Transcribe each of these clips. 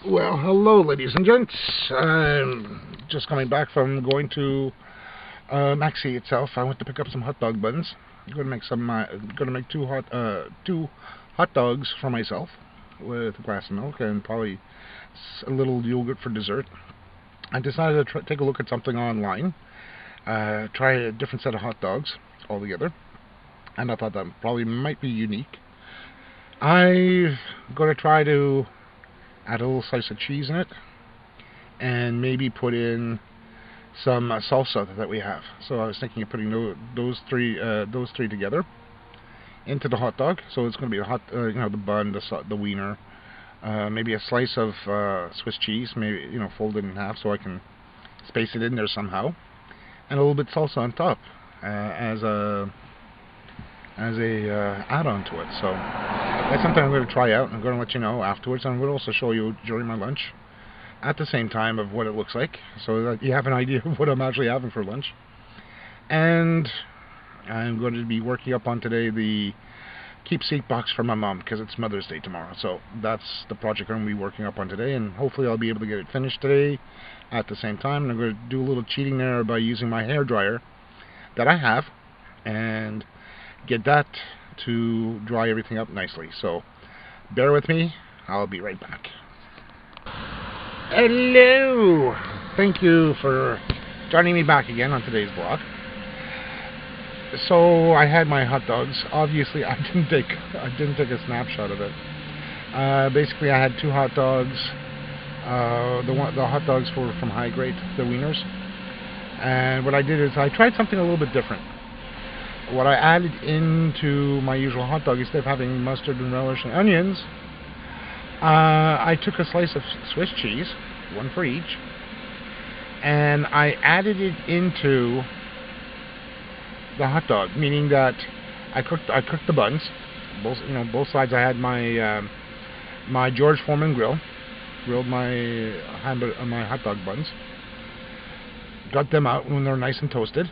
Well, hello, ladies and gents. I'm just coming back from going to Maxi itself. I went to pick up some hot dog buns. I'm going to make two hot dogs for myself with a glass of milk and probably a little yogurt for dessert. I decided to take a look at something online, try a different set of hot dogs altogether, and I thought that probably might be unique. I'm going to try to add a little slice of cheese in it, and maybe put in some salsa that we have. So I was thinking of putting those three together into the hot dog. So it's going to be the bun, the wiener, maybe a slice of Swiss cheese, maybe folded in half so I can space it in there somehow, and a little bit salsa on top as a add-on to it. So that's something I'm going to try out. I'm going to let you know afterwards. I'm going to also show you during my lunch at the same time of what it looks like, so that you have an idea of what I'm actually having for lunch. And I'm going to be working up on today the keepsake box for my mom, because it's Mother's Day tomorrow. So that's the project I'm going to be working up on today, and hopefully I'll be able to get it finished today at the same time. And I'm going to do a little cheating there by using my hair dryer that I have and get that to dry everything up nicely. So bear with me, I'll be right back. Hello! Thank you for joining me back again on today's vlog. So I had my hot dogs. Obviously, I didn't take a snapshot of it. Basically, I had two hot dogs. The hot dogs were from High Grade, the wieners. And what I did is I tried something a little bit different. What I added into my usual hot dog, instead of having mustard and relish and onions, I took a slice of Swiss cheese, one for each, and I added it into the hot dog, meaning that I cooked the buns, both sides. I had my my George Foreman grilled my hot dog buns, got them out when they're nice and toasted.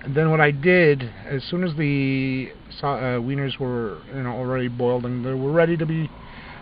And then what I did, as soon as the wieners were already boiled and they were ready to be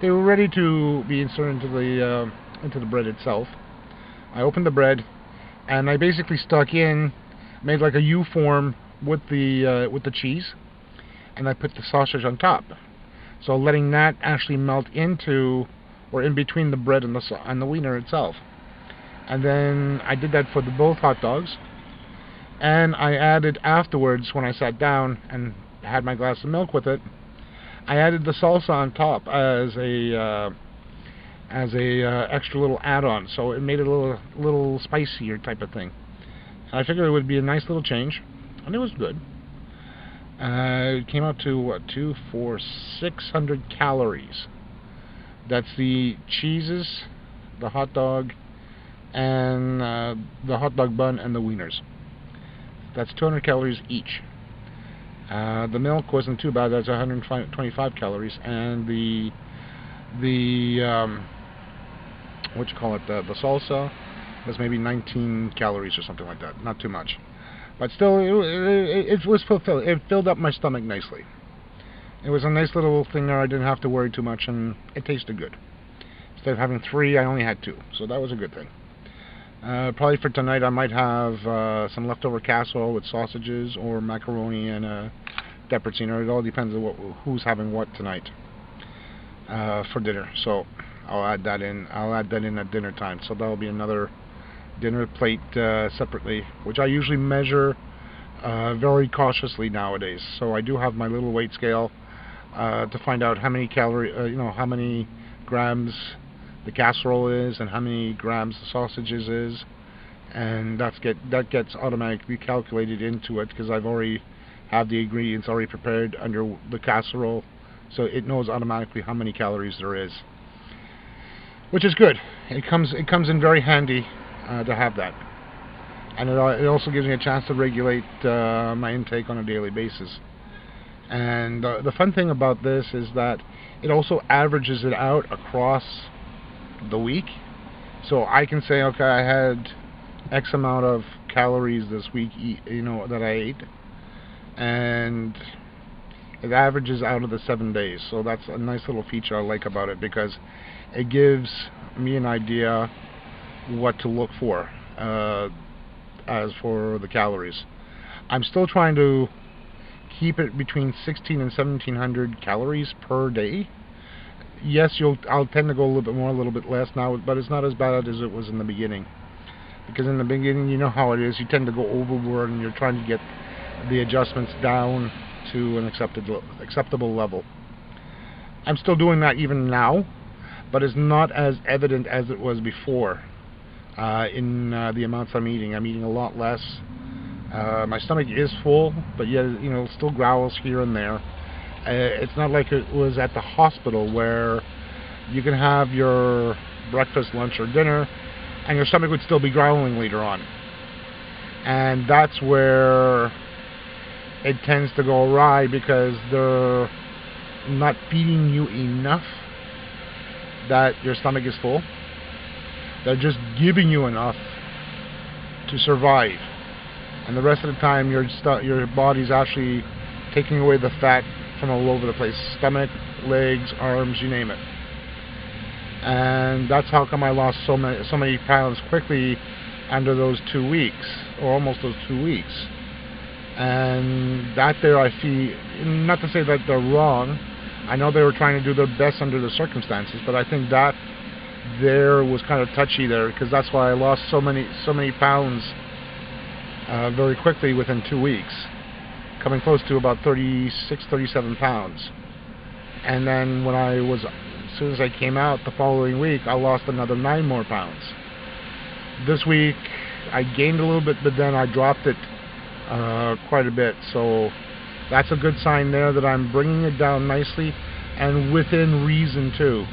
inserted into the bread itself, I opened the bread and I basically made like a U form with the cheese, and I put the sausage on top. So letting that actually melt into or in between the bread and the wiener itself. And then I did that for both hot dogs. And I added afterwards, when I sat down and had my glass of milk with it, I added the salsa on top as a extra little add-on. So it made it a little spicier type of thing. And I figured it would be a nice little change, and it was good. It came out to 600 calories. That's the cheeses, the hot dog, and the hot dog bun and the wieners. That's 200 calories each. The milk wasn't too bad. That's 125 calories, and the salsa was maybe 19 calories or something like that. Not too much, but still, it was fulfilled. It filled up my stomach nicely. It was a nice little thing there. I didn't have to worry too much, and it tasted good. Instead of having 3, I only had 2, so that was a good thing. Probably for tonight I might have some leftover casserole with sausages or macaroni and a pepperoncino. It all depends on who's having what tonight for dinner. So I'll add that in. I'll add that in at dinner time. So that'll be another dinner plate separately, which I usually measure very cautiously nowadays. So I do have my little weight scale to find out how many how many grams the casserole is and how many grams the sausages is, and that gets automatically calculated into it, because I've already have the ingredients already prepared under the casserole, so it knows automatically how many calories there is, which is good. It comes in very handy to have that, and it also gives me a chance to regulate my intake on a daily basis. And the fun thing about this is that it also averages it out across the week. So I can say, okay, I had X amount of calories this week, that I ate, and It averages out of the 7 days, so that's a nice little feature I like about it, because it gives me an idea what to look for as for the calories. I'm still trying to keep it between 16 and 1700 calories per day. Yes, I'll tend to go a little bit more, a little bit less now, but it's not as bad as it was in the beginning. Because in the beginning, you know how it is, you tend to go overboard and you're trying to get the adjustments down to an acceptable level. I'm still doing that even now, but it's not as evident as it was before in the amounts I'm eating. I'm eating a lot less. My stomach is full, but yet, you know, it still growls here and there. It's not like it was at the hospital where you can have your breakfast, lunch, or dinner and your stomach would still be growling later on. And that's where it tends to go awry, because they're not feeding you enough that your stomach is full. They're just giving you enough to survive. And the rest of the time your body's actually taking away the fat from all over the place. Stomach, legs, arms, you name it. And that's how come I lost so many pounds quickly under those 2 weeks, or almost those 2 weeks. And that there, I feel, not to say that they're wrong, I know they were trying to do their best under the circumstances, but I think that there was kind of touchy there, because that's why I lost so many pounds very quickly within 2 weeks, coming close to about 36, 37 pounds. And then when as soon as I came out the following week, I lost another 9 more pounds. This week I gained a little bit, but then I dropped it quite a bit, so that's a good sign there that I'm bringing it down nicely and within reason too.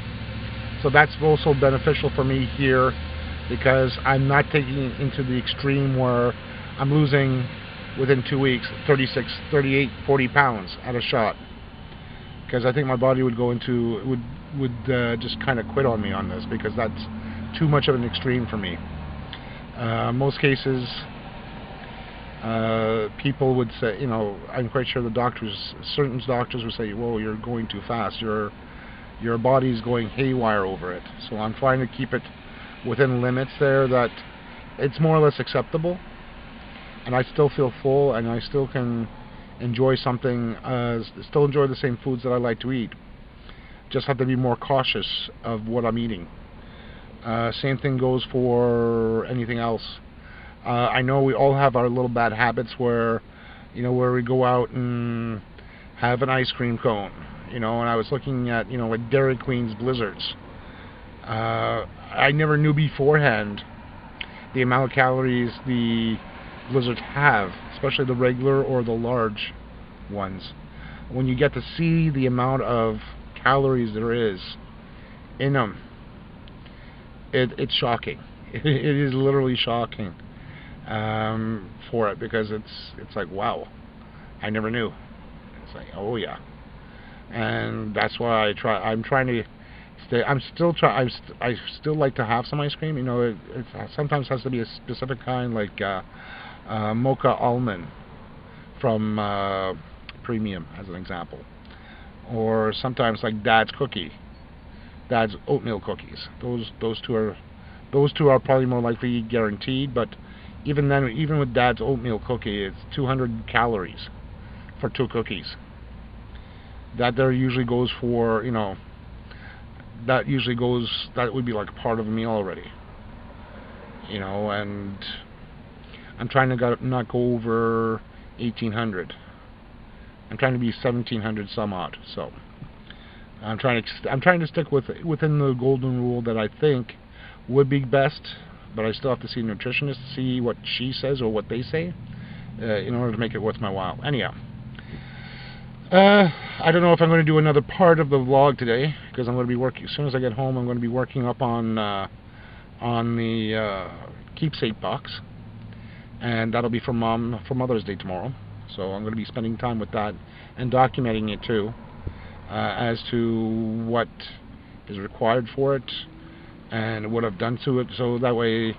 So that's also beneficial for me here, because I'm not taking it into the extreme where I'm losing within 2 weeks 36, 38, 40 pounds at a shot, because I think my body would go into would just kind of quit on me on this, because that's too much of an extreme for me. Most cases, people would say, you know, I'm quite sure certain doctors would say, whoa, you're going too fast, your body's going haywire over it. So I'm trying to keep it within limits there that it's more or less acceptable, and I still feel full, and I still can enjoy still enjoy the same foods that I like to eat. Just have to be more cautious of what I'm eating. Same thing goes for anything else. I know we all have our little bad habits where we go out and have an ice cream cone, and I was looking at, like Dairy Queen's Blizzards. I never knew beforehand the amount of calories the Blizzards have, especially the regular or the large ones. When you get to see the amount of calories there is in them, it's shocking. It is literally shocking for it, because it's like, wow, I never knew. It's like, oh yeah. And that's why I'm trying to stay. I still like to have some ice cream. It sometimes has to be a specific kind, like mocha almond from Premium, as an example, or sometimes like Dad's oatmeal cookies. Those two are probably more likely guaranteed. But even then, even with Dad's oatmeal cookie, it's 200 calories for 2 cookies. That there usually goes for, that would be like part of a meal already. And I'm trying to not go over 1800. I'm trying to be 1700 some odd. So I'm trying to stick within the golden rule that I think would be best, but I still have to see a nutritionist to see what she says or what they say in order to make it worth my while. Anyhow, I don't know if I'm going to do another part of the vlog today, because I'm going to be working. As soon as I get home, I'm going to be working up on the keepsake box, and that'll be for Mother's Day tomorrow. So I'm going to be spending time with that and documenting it too, as to what is required for it and what I've done to it, so that way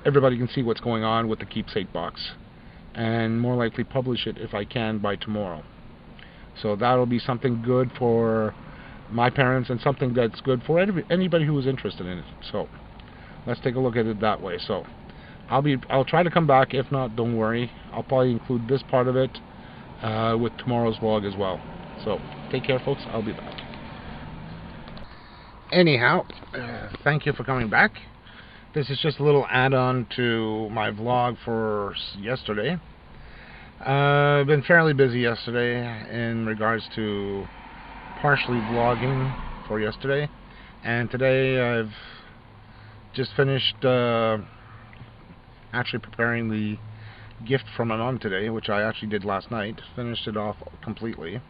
everybody can see what's going on with the keepsake box, and more likely publish it if I can by tomorrow. So that'll be something good for my parents and something that's good for anybody who is interested in it. So let's take a look at it that way. So I'll try to come back. If not, don't worry. I'll probably include this part of it with tomorrow's vlog as well. So take care, folks. I'll be back. Anyhow, thank you for coming back. This is just a little add-on to my vlog for yesterday. I've been fairly busy yesterday in regards to partially vlogging for yesterday, and today I've just finished actually preparing the gift from my mom today, which I actually did last night. Finished it off completely,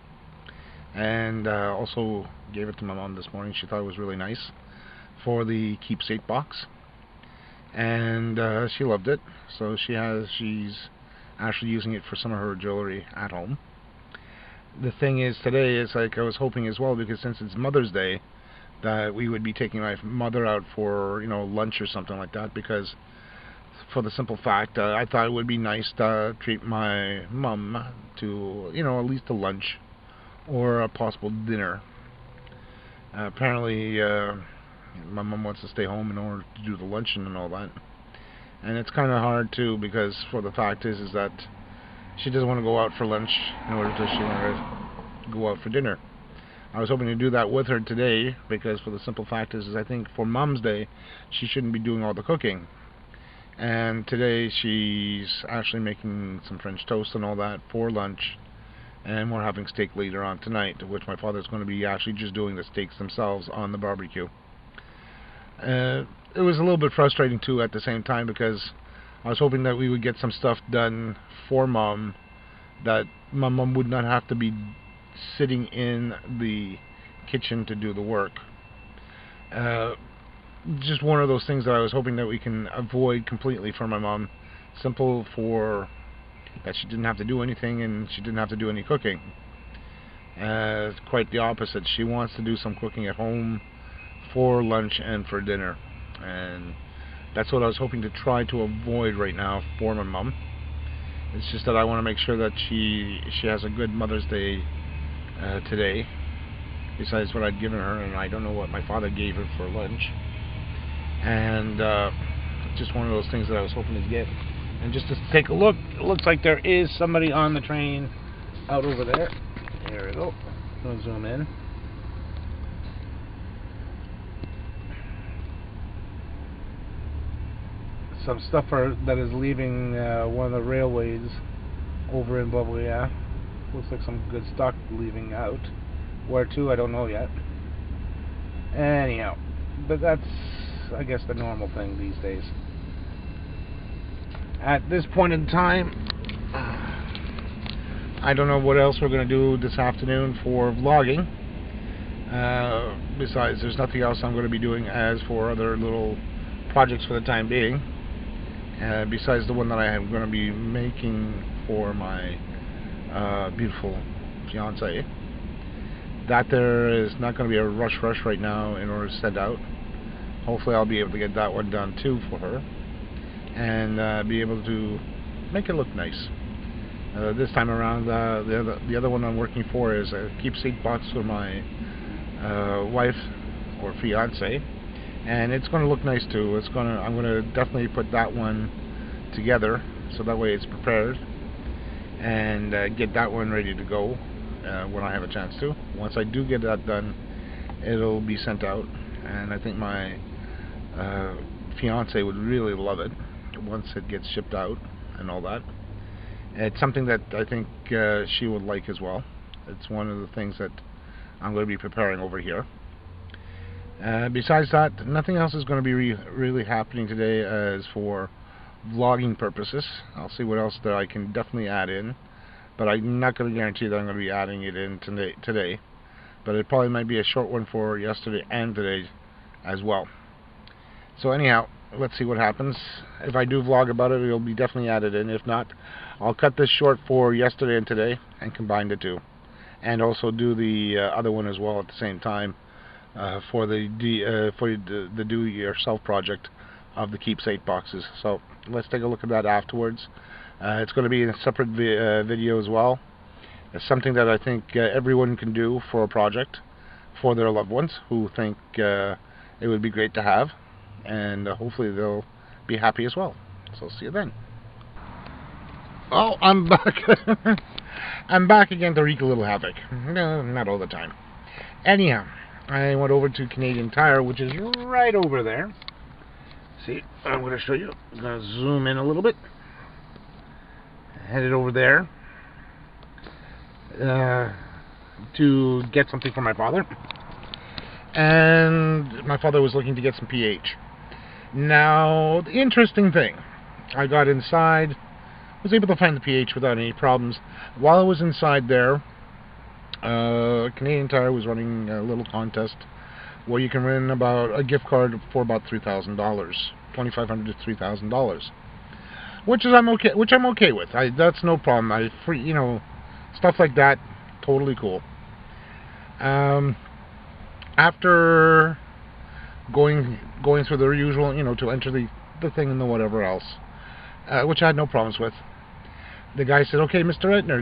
and also gave it to my mom this morning. She thought it was really nice for the keepsake box, and she loved it. So she's actually using it for some of her jewelry at home. The thing is, today is like I was hoping as well, because since it's Mother's Day, that we would be taking my mother out for, you know, lunch or something like that, because for the simple fact I thought it would be nice to treat my mom to, you know, at least a lunch or a possible dinner. Apparently my mom wants to stay home in order to do the luncheon and all that, and it's kind of hard too, because for the fact is that she doesn't want to go out for lunch in order to, she want to go out for dinner. I was hoping to do that with her today, because for the simple fact is I think for Mom's Day she shouldn't be doing all the cooking, and today she's actually making some French toast and all that for lunch, and we're having steak later on tonight, which my father's going to be actually just doing the steaks themselves on the barbecue. It was a little bit frustrating too at the same time, because I was hoping that we would get some stuff done for Mom, that my mom would not have to be sitting in the kitchen to do the work. Just one of those things that I was hoping that we can avoid completely for my mom. Simple for that she didn't have to do anything, and she didn't have to do any cooking. It's quite the opposite. She wants to do some cooking at home for lunch and for dinner, and that's what I was hoping to try to avoid right now for my mom. It's just that I want to make sure that she has a good Mother's Day today, besides what I'd given her, and I don't know what my father gave her for lunch. And just one of those things that I was hoping to get. And just to take a look, it looks like there is somebody on the train out over there. There we go. I'll zoom in. Some stuff that is leaving one of the railways over in Boboya. Looks like some good stock leaving out. Where to, I don't know yet. Anyhow, but that's, I guess, the normal thing these days. At this point in time, I don't know what else we're going to do this afternoon for vlogging. Besides, there's nothing else I'm going to be doing as for other little projects for the time being. Besides the one that I am going to be making for my beautiful fiance. That there is not going to be a rush right now in order to send out. Hopefully I'll be able to get that one done too for her, and be able to make it look nice. This time around, the other one I'm working for is a keepsake box for my wife or fiance, and it's going to look nice too. I'm going to definitely put that one together, so that way it's prepared, and get that one ready to go when I have a chance to. Once I do get that done, it'll be sent out, and I think my fiance would really love it once it gets shipped out and all that. It's something that I think she would like as well. It's one of the things that I'm going to be preparing over here. Besides that, nothing else is going to be really happening today as for vlogging purposes. I'll see what else that I can definitely add in, but I'm not going to guarantee that I'm going to be adding it in today. But it probably might be a short one for yesterday and today as well. So anyhow, let's see what happens. If I do vlog about it, it'll be definitely added in. If not, I'll cut this short for yesterday and today and combine the two, and also do the other one as well at the same time for the do-it-yourself project of the keepsake boxes. So let's take a look at that afterwards. It's going to be in a separate video as well. It's something that I think everyone can do for a project for their loved ones who think it would be great to have, and hopefully they'll be happy as well. So see you then. Oh, I'm back. I'm back again to wreak a little havoc. No, not all the time. Anyhow, I went over to Canadian Tire, which is right over there. See, I'm going to show you. I'm going to zoom in a little bit. Headed over there to get something for my father. And my father was looking to get some pH. Now, the interesting thing, I got inside, was able to find the pH without any problems. While I was inside there, Canadian Tire was running a little contest where you can win about a gift card for about $3,000, $2,500 to $3,000, which I'm okay with. That's no problem. Stuff like that, totally cool. After going through the usual, to enter the thing and the whatever else, which I had no problems with. The guy said, "Okay, Mr. Etner,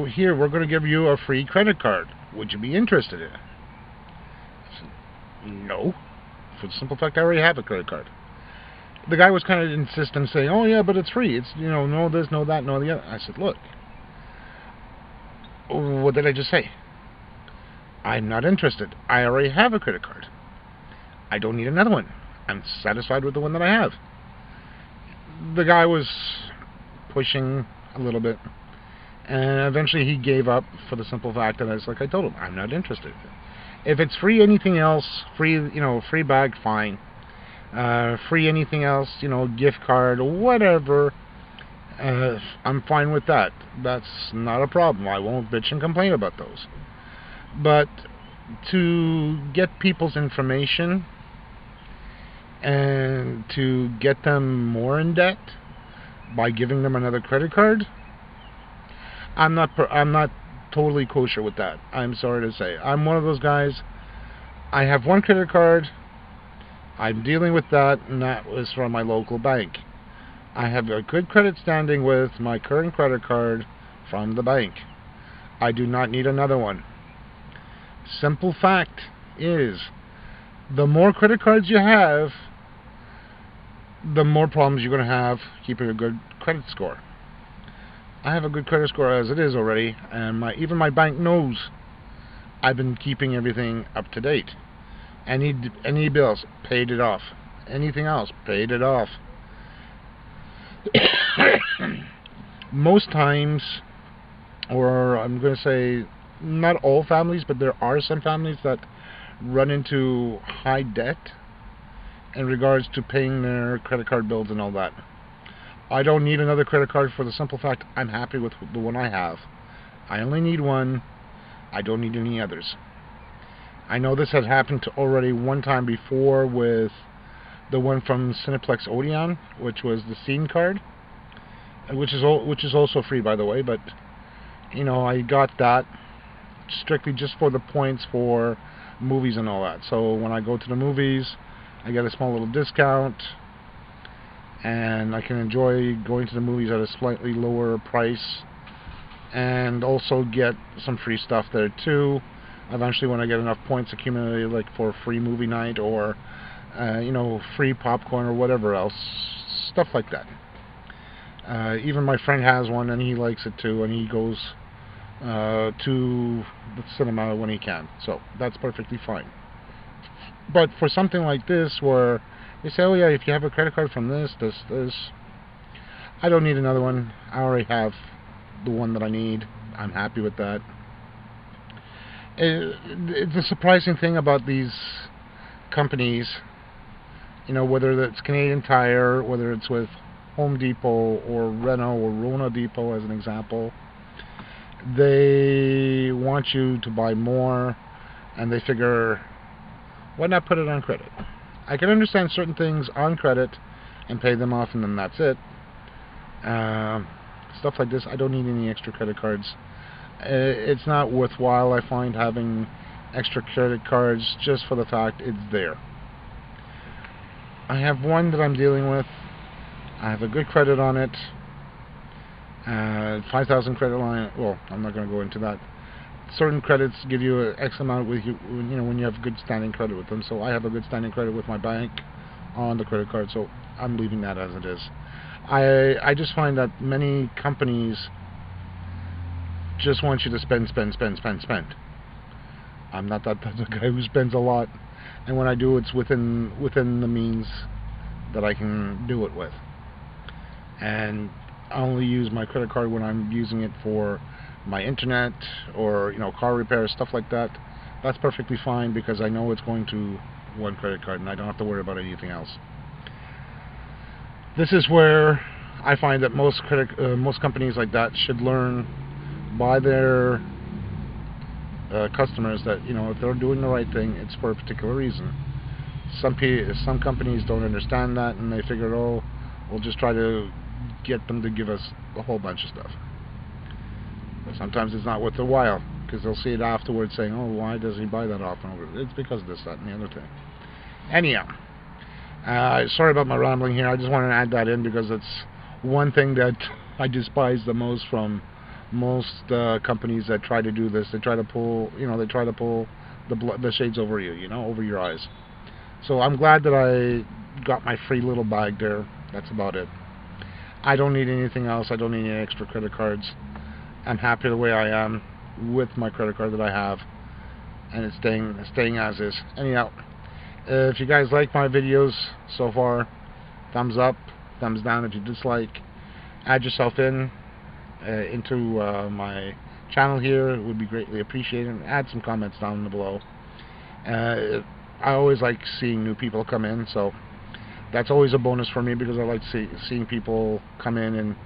here, we're going to give you a free credit card. Would you be interested in it?" I said, "No, for the simple fact I already have a credit card." The guy was kind of insistent, saying, "Oh yeah, but it's free. It's, no this, no that, no the other." I said, "Look, what did I just say? I'm not interested. I already have a credit card. I don't need another one. I'm satisfied with the one that I have." The guy was pushing a little bit, and eventually he gave up for the simple fact that I told him, I'm not interested. If it's free anything else, free bag, fine. Free anything else, gift card or whatever, I'm fine with that. That's not a problem. I won't bitch and complain about those. But to get people's information and to get them more in debt by giving them another credit card, I'm not totally kosher with that. I'm sorry to say. I'm one of those guys. I have one credit card. I'm dealing with that, and that was from my local bank. I have a good credit standing with my current credit card from the bank. I do not need another one. Simple fact is, the more credit cards you have, the more problems you're going to have keeping a good credit score. I have a good credit score as it is already, and even my bank knows I've been keeping everything up to date. Any bills, paid it off. Anything else, paid it off. Most times, or I'm going to say not all families, but there are some families that run into high debt in regards to paying their credit card bills and all that. I don't need another credit card for the simple fact I'm happy with the one I have. I only need one. I don't need any others. I know this had happened already one time before with the one from Cineplex Odeon, which was the Scene card, which is also free, by the way. But I got that strictly just for the points for movies and all that. So when I go to the movies, I get a small little discount, and I can enjoy going to the movies at a slightly lower price, and also get some free stuff there too. Eventually, when I get enough points accumulated, like for a free movie night or free popcorn or whatever else, stuff like that. Even my friend has one, and he likes it too, and he goes to the cinema when he can, so that's perfectly fine. But for something like this, where they say, "Oh yeah, if you have a credit card from this, I don't need another one. I already have the one that I need. I'm happy with that." It's a surprising thing about these companies, whether it's Canadian Tire, whether it's with Home Depot or Renault or Rona Depot as an example. They want you to buy more, and they figure, why not put it on credit? I can understand certain things on credit and pay them off, and then that's it. Stuff like this, I don't need any extra credit cards. It's not worthwhile, I find, having extra credit cards just for the fact it's there. I have one that I'm dealing with. I have a good credit on it. 5,000 credit line. Well, I'm not going to go into that. Certain credits give you an X amount with you, when you have good standing credit with them. So I have a good standing credit with my bank on the credit card, so I'm leaving that as it is. I just find that many companies just want you to spend. I'm not that type of guy who spends a lot, and when I do, it's within the means that I can do it with. And I only use my credit card when I'm using it for my internet or car repair, stuff like that. That's perfectly fine because I know it's going to one credit card and I don't have to worry about anything else. This is where I find that most companies like that should learn by their customers that if they're doing the right thing, it's for a particular reason. Some companies don't understand that, and they figure, oh, we'll just try to get them to give us a whole bunch of stuff. But sometimes it's not worth their while, because they'll see it afterwards saying, oh, why does he buy that often? It's because of this, that, and the other thing. Anyhow, sorry about my rambling here. I just wanted to add that in because it's one thing that I despise the most from most companies that try to do this. They try to pull, the shades over you, over your eyes. So I'm glad that I got my free little bag there. That's about it. I don't need anything else. I don't need any extra credit cards. I'm happy the way I am with my credit card that I have, and it's staying as is. Anyhow, if you guys like my videos so far, thumbs up, thumbs down if you dislike. Add yourself into my channel here. It would be greatly appreciated. Add some comments down below. I always like seeing new people come in, so that's always a bonus for me because I like seeing people come in and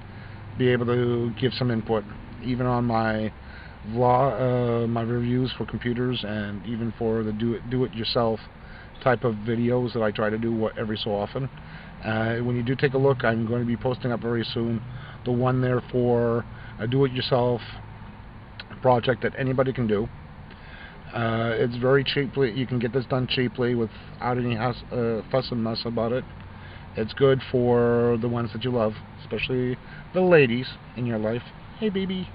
be able to give some input, even on my vlog, my reviews for computers, and even for the do-it-yourself type of videos that I try to do every so often. When you do take a look, I'm going to be posting up very soon the one there for a do-it-yourself project that anybody can do. It's very cheaply. You can get this done cheaply without any fuss and muss about it. It's good for the ones that you love, especially the ladies in your life. Hey, baby.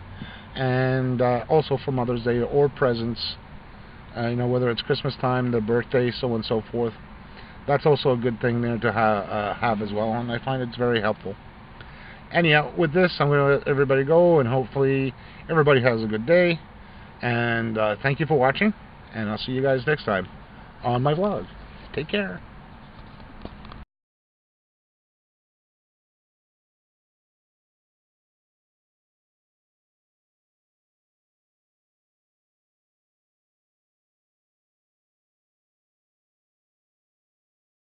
And also for Mother's Day or presents. Whether it's Christmas time, their birthday, so on and so forth. That's also a good thing there to have as well, and I find it's very helpful. Anyhow, with this, I'm going to let everybody go, and hopefully everybody has a good day. And thank you for watching, and I'll see you guys next time on my vlog. Take care.